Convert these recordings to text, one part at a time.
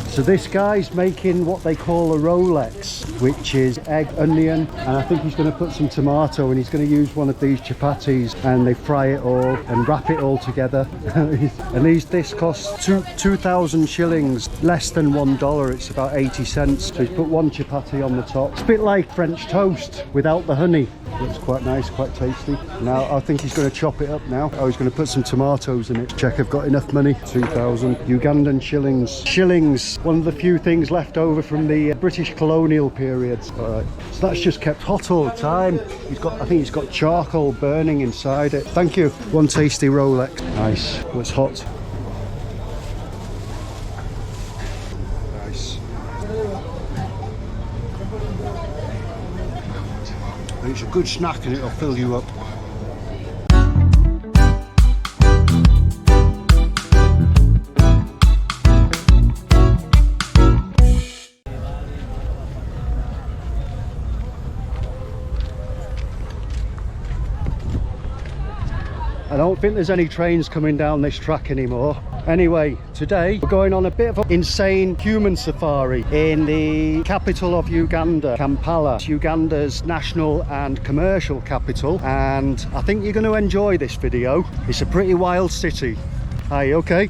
So this guy's making what they call a Rolex, which is egg, onion, and I think he's going to put some tomato, and he's going to use one of these chapatis, and they fry it all and wrap it all together. And this costs 2,000 shillings, less than $1. It's about 80 cents. So he's put one chapati on the top. It's a bit like French toast without the honey. Looks quite nice, quite tasty. Now I think he's going to chop it up now. Oh, he's going to put some tomatoes in it. Check I've got enough money. 2,000 Ugandan shillings. Shillings, one of the few things left over from the British colonial periods. All right, so that's just kept hot all the time. I think he's got charcoal burning inside it. Thank you. One tasty Rolex. Nice. Well, it's hot. Nice. It's a good snack and it'll fill you up. I don't think there's any trains coming down this track anymore. Anyway, today we're going on a bit of an insane human safari in the capital of Uganda, Kampala. It's Uganda's national and commercial capital, and I think you're going to enjoy this video. It's a pretty wild city. Are you okay?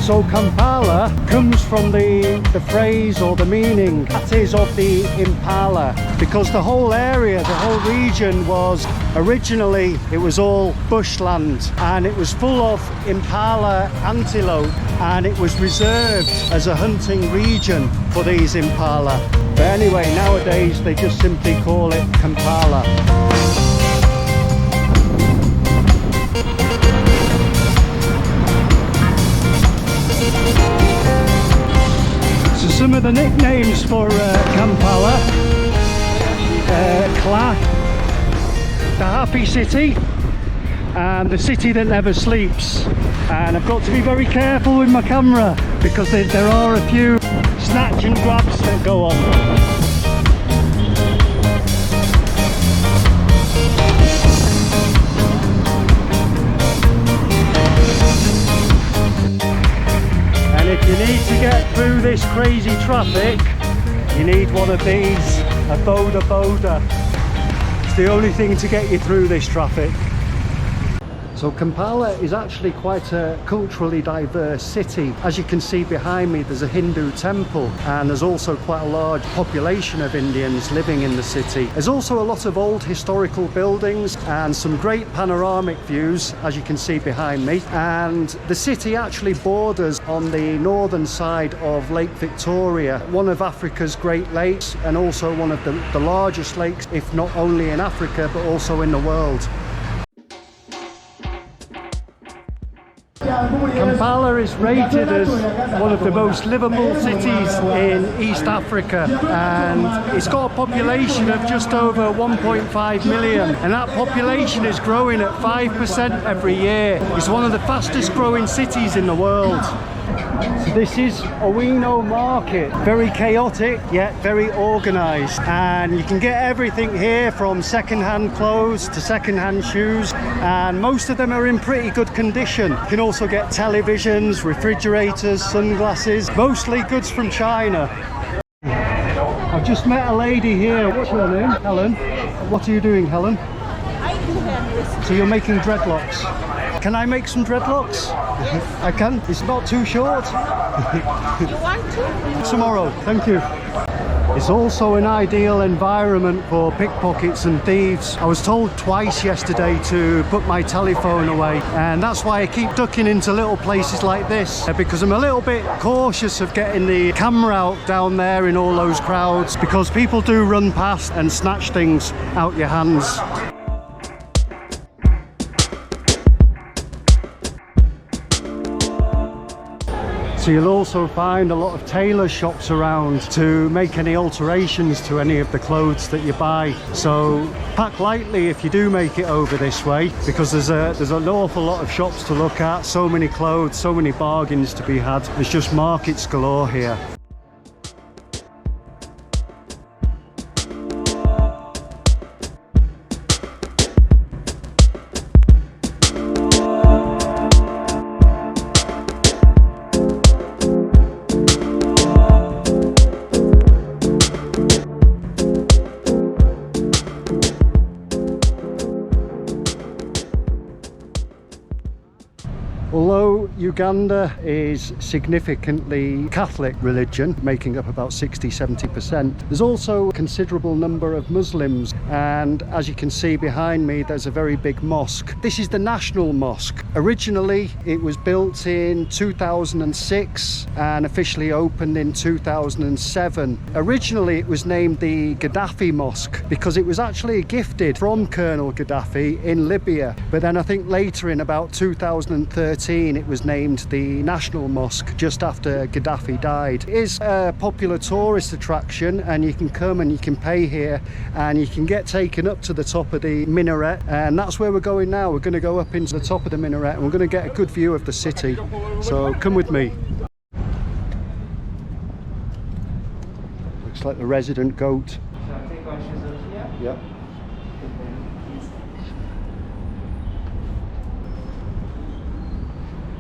So Kampala comes from the phrase or the meaning, that is, of the impala, because the whole area, the whole region was originally, it was all bushland, and it was full of impala antelope, and it was reserved as a hunting region for these impala. But anyway, nowadays they just simply call it Kampala. So some of the nicknames for Kampala: Kla, the happy city, and the city that never sleeps. And I've got to be very careful with my camera because there are a few snatch and grabs that go on. If you need to get through this crazy traffic, you need one of these, a boda. It's the only thing to get you through this traffic. So Kampala is actually quite a culturally diverse city. As you can see behind me, there's a Hindu temple, and there's also quite a large population of Indians living in the city. There's also a lot of old historical buildings and some great panoramic views, as you can see behind me. And the city actually borders on the northern side of Lake Victoria, one of Africa's Great Lakes, and also one of the largest lakes, if not only in Africa, but also in the world. Kampala is rated as one of the most livable cities in East Africa, and it's got a population of just over 1.5 million, and that population is growing at 5% every year. It's one of the fastest growing cities in the world. So this is Uganda Market, very chaotic yet very organised, and you can get everything here from second-hand clothes to second-hand shoes, and most of them are in pretty good condition. You can also get televisions, refrigerators, sunglasses, mostly goods from China. I've just met a lady here. What's your name? Helen. What are you doing, Helen? I do hairdressing. So you're making dreadlocks. Can I make some dreadlocks? Yes. I can. It's not too short. You want to? Tomorrow. Thank you. It's also an ideal environment for pickpockets and thieves. I was told twice yesterday to put my telephone away, and that's why I keep ducking into little places like this, because I'm a little bit cautious of getting the camera out down there in all those crowds, because people do run past and snatch things out your hands. So you'll also find a lot of tailor shops around to make any alterations to any of the clothes that you buy. So pack lightly if you do make it over this way, because there's an awful lot of shops to look at, so many clothes, so many bargains to be had. There's just markets galore here. Although Uganda is significantly Catholic religion, making up about 60–70%, there's also a considerable number of Muslims, and as you can see behind me there's a very big mosque. This is the National Mosque. Originally it was built in 2006 and officially opened in 2007. Originally it was named the Gaddafi Mosque because it was actually gifted from Colonel Gaddafi in Libya, but then I think later in about 2013 it was named the National Mosque just after Gaddafi died. It is a popular tourist attraction, and you can come and you can pay here and you can get taken up to the top of the minaret, and that's where we're going now. We're going to go up into the top of the minaret and we're going to get a good view of the city. So come with me. Looks like the resident goat. Yep.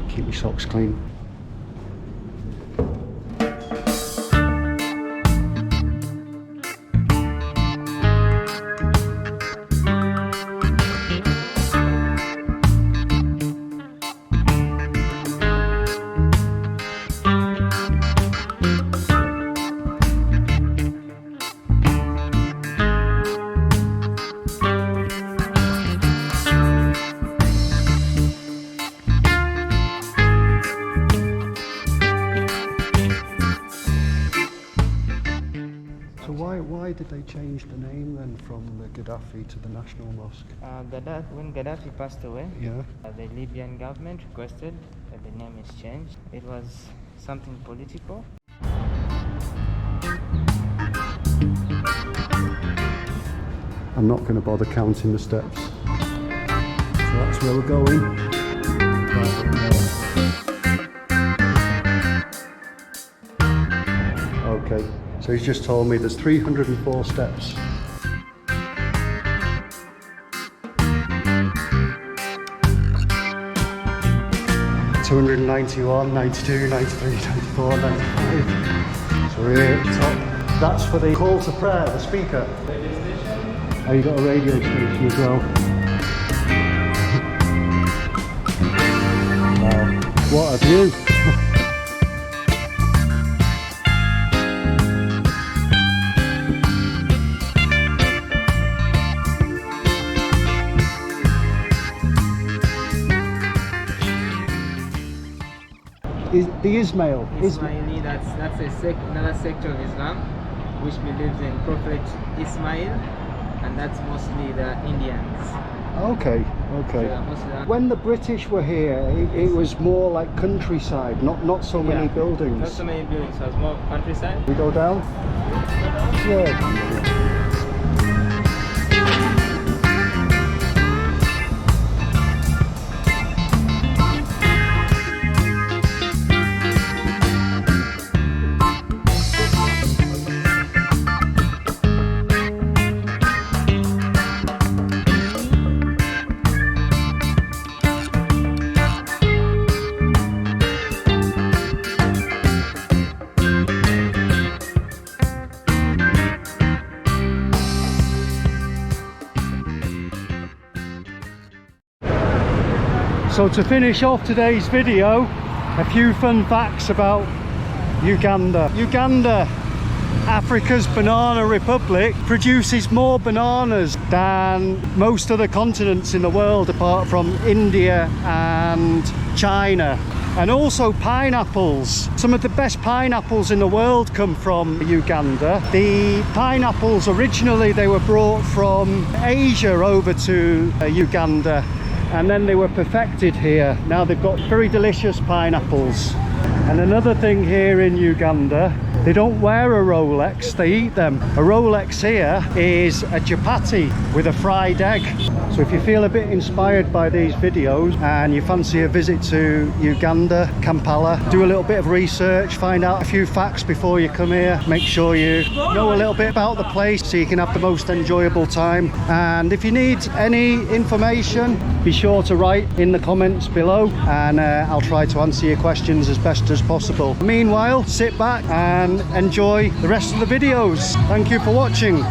Keep your socks clean. Why did they change the name then from the Gaddafi to the National Mosque? When Gaddafi passed away, Yeah. The Libyan government requested that the name is changed. It was something political. I'm not going to bother counting the steps. So that's where we're going. Right up there. Okay. So he's just told me there's 304 steps. (291, 92, 93, 94, 95). So we're here at the top. That's for the call to prayer, the speaker. Oh, you got a radio station as well. Wow, what a view! The Ismaili, That's another sect of Islam which believes in Prophet Ismail, and that's mostly the Indians. Okay. So When the British were here, it was more like countryside, not so many buildings. Not so many buildings, so it's more countryside. We go down? Yeah. So to finish off today's video, a few fun facts about Uganda. Uganda, Africa's banana republic, produces more bananas than most other continents in the world apart from India and China. And also pineapples. Some of the best pineapples in the world come from Uganda. The pineapples originally they were brought from Asia over to Uganda, and then they were perfected here. Now they've got very delicious pineapples. And another thing here in Uganda, they don't wear a Rolex, they eat them. A Rolex here is a chapati with a fried egg. So if you feel a bit inspired by these videos and you fancy a visit to Uganda, Kampala, do a little bit of research, find out a few facts before you come here, make sure you know a little bit about the place so you can have the most enjoyable time. And if you need any information, be sure to write in the comments below, and I'll try to answer your questions as best as possible. Meanwhile, sit back and enjoy the rest of the videos. Thank you for watching.